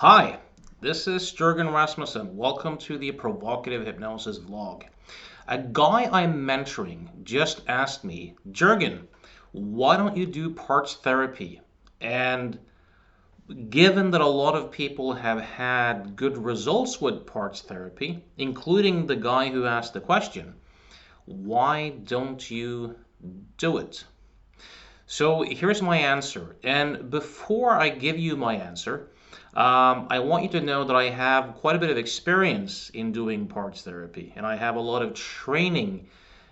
Hi, this is Jurgen Rasmussen. Welcome to the Provocative Hypnosis vlog. A guy I'm mentoring just asked me, Jurgen, why don't you do parts therapy? And given that a lot of people have had good results with parts therapy, including the guy who asked the question, why don't you do it? So here's my answer. And before I give you my answer, I want you to know that I have quite a bit of experience in doing parts therapy, and I have a lot of training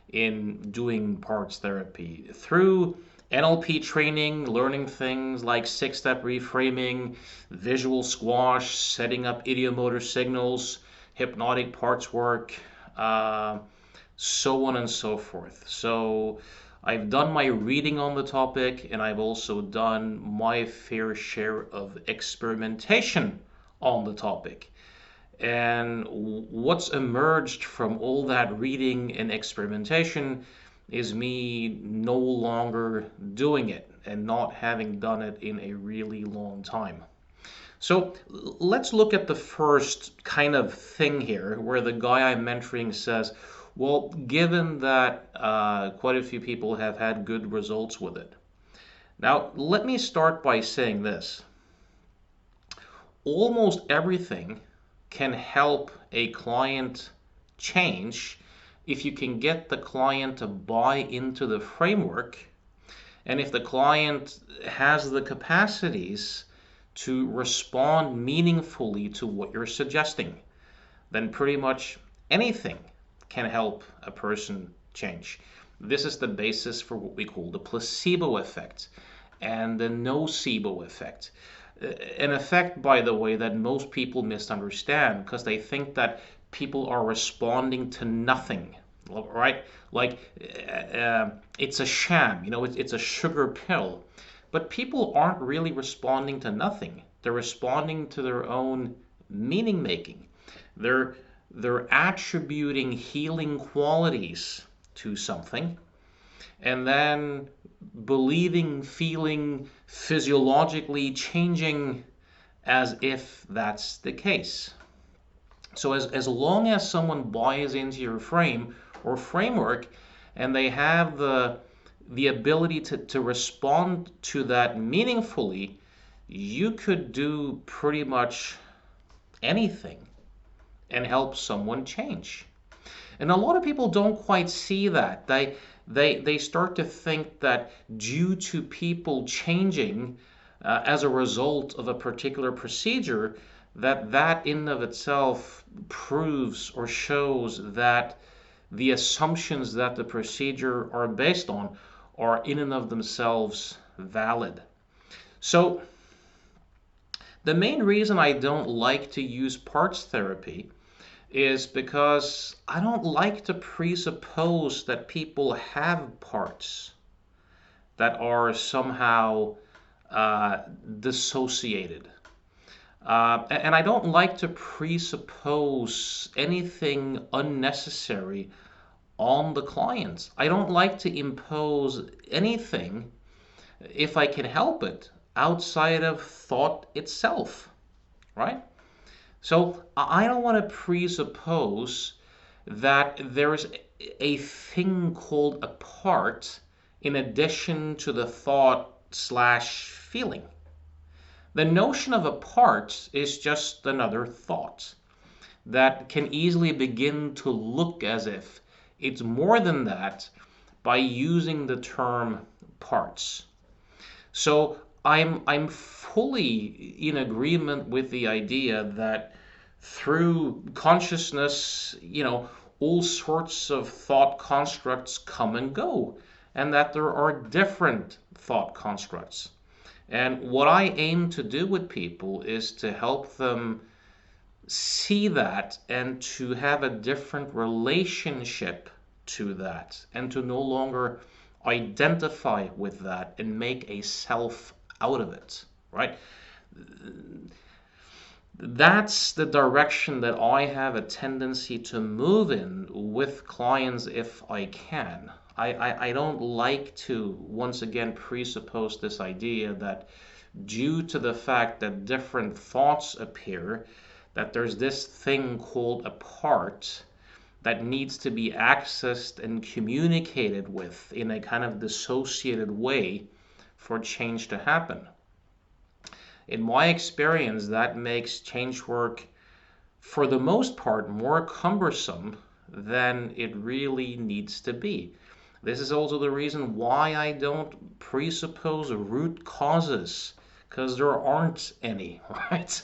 in doing parts therapy through NLP training, learning things like six-step reframing, visual squash, setting up idiomotor signals, hypnotic parts work, uh, so on and so forth. So I've done my reading on the topic, and I've also done my fair share of experimentation on the topic. And what's emerged from all that reading and experimentation is me no longer doing it and not having done it in a really long time. So let's look at the first kind of thing here where the guy I'm mentoring says, well, given that quite a few people have had good results with it. Now, let me start by saying this. Almost everything can help a client change if you can get the client to buy into the framework and if the client has the capacities to respond meaningfully to what you're suggesting, then pretty much anything can help a person change. This is the basis for what we call the placebo effect and the nocebo effect. An effect, by the way, that most people misunderstand because they think that people are responding to nothing, right? Like it's a sham, it's a sugar pill. But people aren't really responding to nothing. They're responding to their own meaning making. They're they're attributing healing qualities to something and then believing, feeling, physiologically changing as if that's the case. So as long as someone buys into your frame or framework and they have the ability to respond to that meaningfully, you could do pretty much anything and help someone change. And a lot of people don't quite see that. They start to think that due to people changing as a result of a particular procedure, that in and of itself proves or shows that the assumptions that the procedure are based on are in and of themselves valid. So the main reason I don't like to use parts therapy is because I don't like to presuppose that people have parts that are somehow dissociated. And I don't like to presuppose anything unnecessary on the clients. I don't like to impose anything, if I can help it, outside of thought itself, right? So I don't want to presuppose that there's a thing called a part in addition to the thought slash feeling. The notion of a part is just another thought that can easily begin to look as if it's more than that by using the term parts. So I'm fully in agreement with the idea that through consciousness, all sorts of thought constructs come and go, and that there are different thought constructs. And what I aim to do with people is to help them see that and to have a different relationship to that and to no longer identify with that and make a self out of it, right? That's the direction that I have a tendency to move in with clients if I can. I don't like to, once again, presuppose this idea that due to the fact that different thoughts appear, that there's this thing called a part that needs to be accessed and communicated with in a kind of dissociated way for change to happen. In my experience, that makes change work, for the most part, more cumbersome than it really needs to be. This is also the reason why I don't presuppose root causes, because there aren't any, right?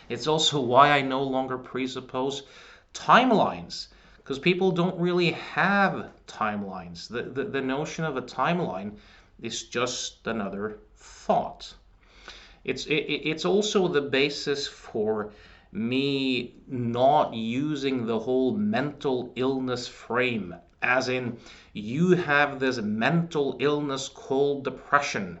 It's also why I no longer presuppose timelines, because people don't really have timelines. The notion of a timeline is just another thought. It's also the basis for me not using the whole mental illness frame, as in, you have this mental illness called depression,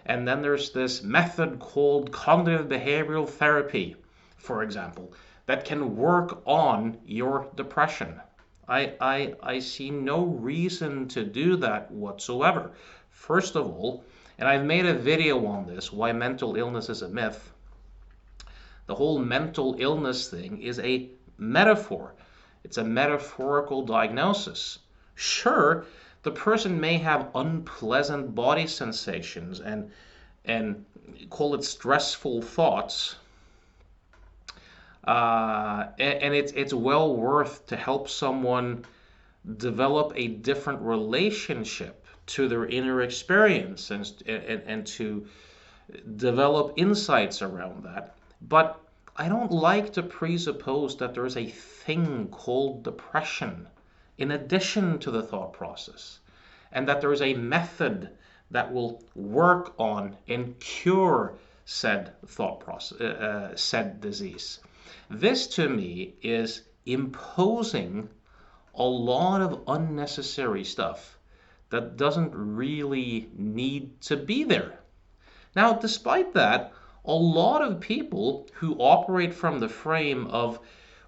and then there's this method called cognitive behavioral therapy, for example, that can work on your depression. I see no reason to do that whatsoever. First of all, and I've made a video on this, why mental illness is a myth. The whole mental illness thing is a metaphor. It's a metaphorical diagnosis. Sure, the person may have unpleasant body sensations and call it stressful thoughts, and it's well worth to help someone develop a different relationship to their inner experience and to develop insights around that. But I don't like to presuppose that there's a thing called depression in addition to the thought process, and that there's a method that will work on and cure said thought process, said disease. This to me is imposing a lot of unnecessary stuff that doesn't really need to be there. Now, despite that, a lot of people who operate from the frame of,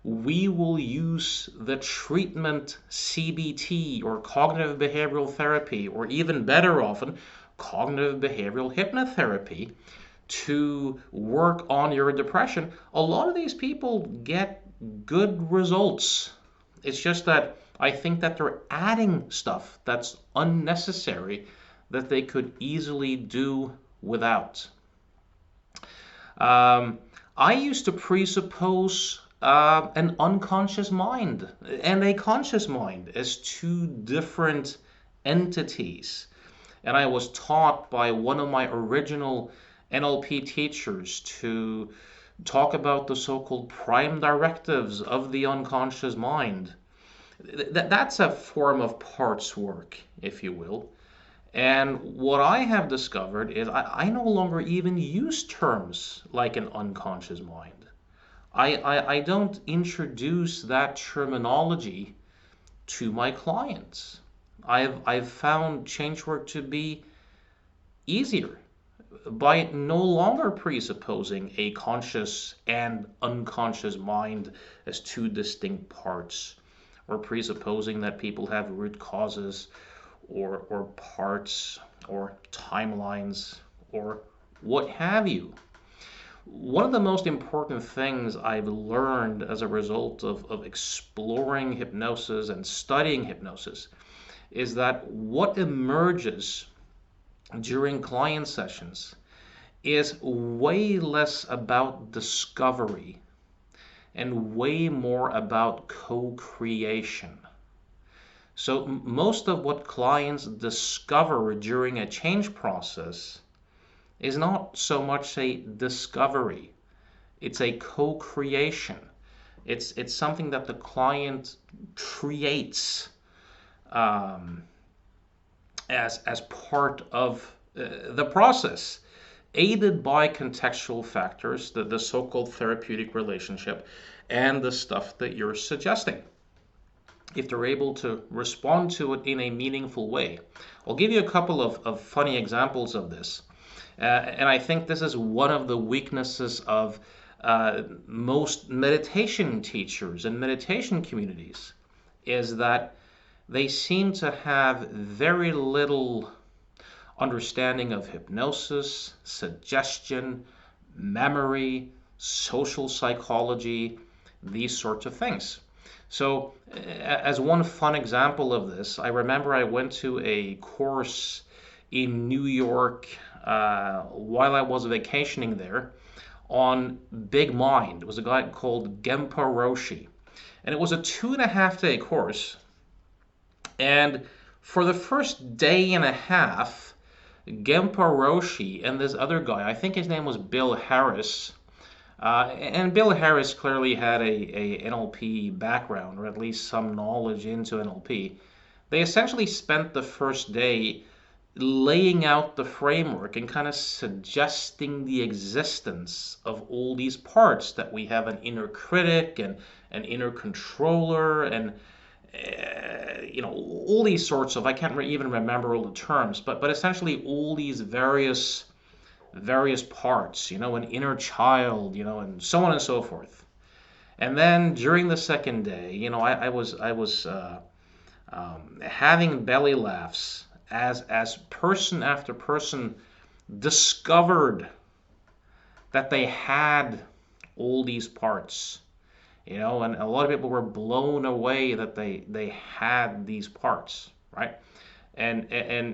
we will use the treatment CBT or cognitive behavioral therapy, or even better often, cognitive behavioral hypnotherapy, to work on your depression, a lot of these people get good results. It's just that I think that they're adding stuff that's unnecessary that they could easily do without. I used to presuppose an unconscious mind and a conscious mind as two different entities. And I was taught by one of my original NLP teachers to talk about the so-called prime directives of the unconscious mind. That's a form of parts work, if you will. And what I have discovered is I no longer even use terms like an unconscious mind. I don't introduce that terminology to my clients. I've found change work to be easier by no longer presupposing a conscious and unconscious mind as two distinct parts, or presupposing that people have root causes or parts or timelines or what have you. One of the most important things I've learned as a result of exploring hypnosis and studying hypnosis is that what emerges during client sessions is way less about discovery and way more about co-creation. So most of what clients discover during a change process is not so much a discovery, it's a co-creation. It's something that the client creates as part of the process, aided by contextual factors, the so-called therapeutic relationship, and the stuff that you're suggesting, if they're able to respond to it in a meaningful way. I'll give you a couple of funny examples of this. And I think this is one of the weaknesses of most meditation teachers and meditation communities, is that they seem to have very little understanding of hypnosis, suggestion, memory, social psychology, these sorts of things. So as one fun example of this, I remember I went to a course in New York while I was vacationing there on Big Mind. It was a guy called Genpo Roshi. And it was a 2.5 day course. And for the first day and a half, Genpo Roshi and this other guy, I think his name was Bill Harris, and Bill Harris clearly had a NLP background, or at least some knowledge into NLP. They essentially spent the first day laying out the framework and kind of suggesting the existence of all these parts, that we have an inner critic and an inner controller, and all these sorts of, I can't even remember all the terms, but essentially all these various parts, an inner child, and so on and so forth. And then during the second day, I was having belly laughs as person after person discovered that they had all these parts, and a lot of people were blown away that they had these parts, right? And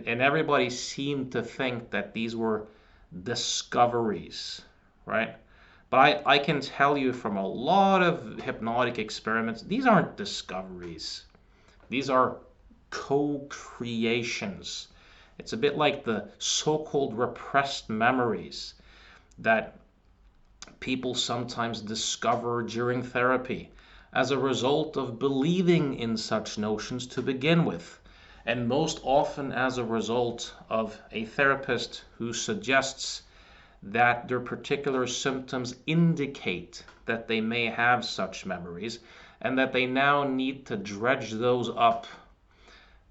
everybody seemed to think that these were discoveries, right? But I can tell you from a lot of hypnotic experiments, these aren't discoveries. These are co-creations. It's a bit like the so-called repressed memories that people sometimes discover during therapy as a result of believing in such notions to begin with, and most often as a result of a therapist who suggests that their particular symptoms indicate that they may have such memories, and that they now need to dredge those up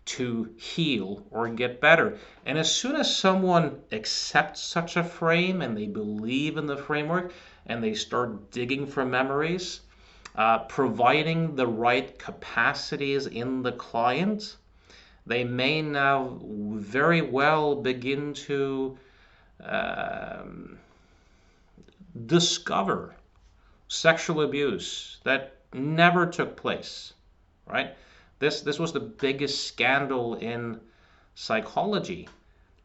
to heal or get better. And as soon as someone accepts such a frame and they believe in the framework and they start digging for memories, providing the right capacities in the client, they may now very well begin to discover sexual abuse that never took place, right? This was the biggest scandal in psychology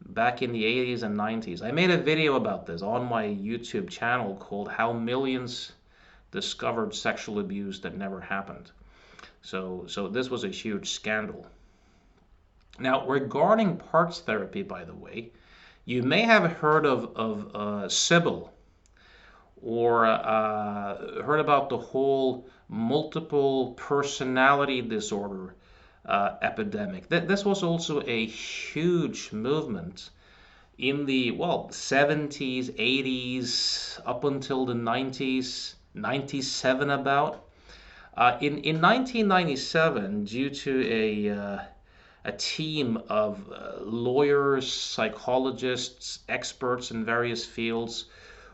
back in the 80s and 90s. I made a video about this on my YouTube channel called How Millions Discovered Sexual Abuse That Never Happened. So this was a huge scandal. Now, regarding parts therapy, by the way, you may have heard of Sybil, or heard about the whole multiple personality disorder epidemic. This was also a huge movement in the 70s, 80s, up until the 90s, 97 about. In 1997, due to a team of lawyers, psychologists, experts in various fields,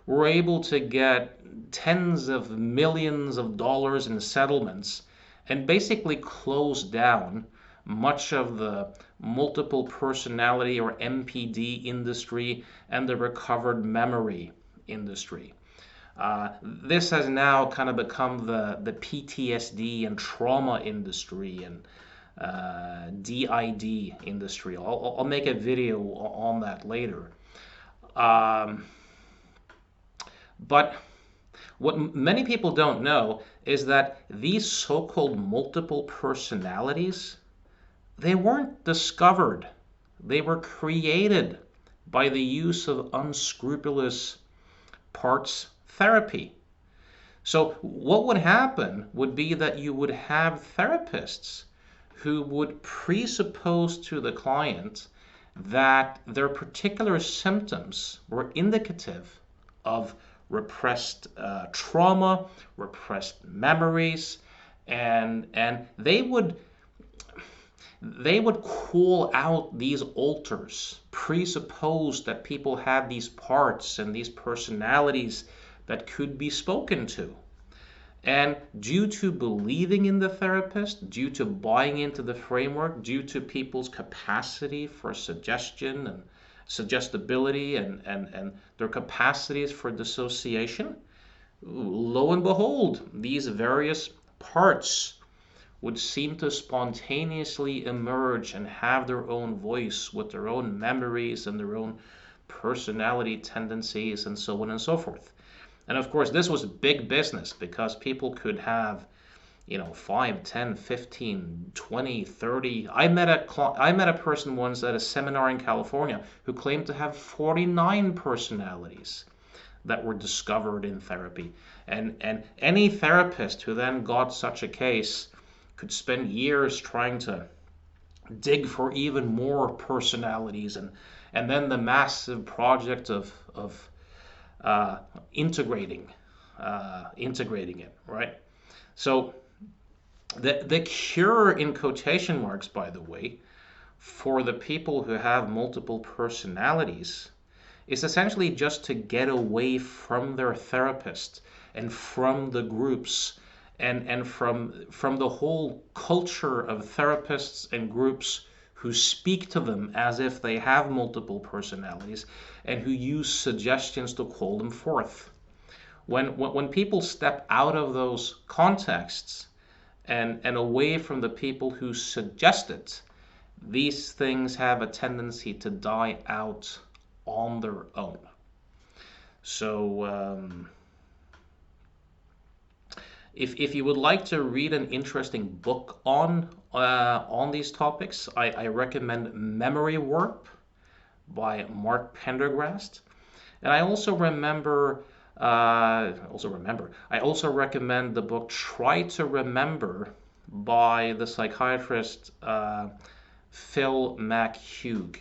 were able to get tens of millions of dollars in settlements and basically close down much of the multiple personality, or MPD, industry and the recovered memory industry. This has now kind of become the PTSD and trauma industry and DID industry. I'll make a video on that later. But what many people don't know is that these so-called multiple personalities, they weren't discovered. They were created by the use of unscrupulous parts therapy. So what would happen would be that you would have therapists who would presuppose to the client that their particular symptoms were indicative of repressed trauma, repressed memories, and they would call out these alters, presuppose that people had these parts and these personalities that could be spoken to. And due to believing in the therapist, due to buying into the framework, due to people's capacity for suggestion suggestibility and their capacities for dissociation, lo and behold, these various parts would seem to spontaneously emerge and have their own voice with their own memories and their own personality tendencies and so on and so forth. And of course, this was big business because people could have 5, 10, 15, 20, 30. I met a person once at a seminar in California who claimed to have 49 personalities that were discovered in therapy. And any therapist who then got such a case could spend years trying to dig for even more personalities, and then the massive project of integrating it, right? So the cure, in quotation marks, by the way, for the people who have multiple personalities is essentially just to get away from their therapist and from the groups and from the whole culture of therapists and groups who speak to them as if they have multiple personalities and who use suggestions to call them forth. When people step out of those contexts and away from the people who suggest it, these things have a tendency to die out on their own. So if you would like to read an interesting book on these topics, I recommend Memory Warp by Mark Pendergrast. And I also recommend the book Try to Remember by the psychiatrist Phil McHugh.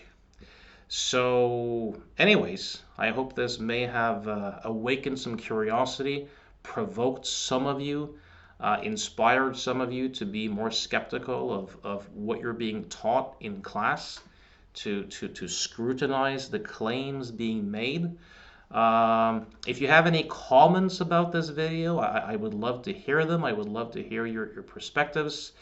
So anyways, I hope this may have awakened some curiosity, provoked some of you, inspired some of you to be more skeptical of what you're being taught in class, to scrutinize the claims being made. If you have any comments about this video, I would love to hear them. I would love to hear your perspectives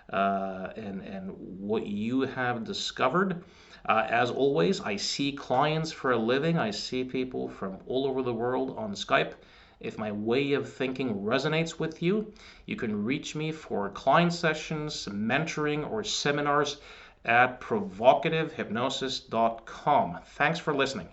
and what you have discovered. As always, I see clients for a living. I see people from all over the world on Skype. If my way of thinking resonates with you, you can reach me for client sessions, mentoring, or seminars at provocativehypnosis.com. Thanks for listening.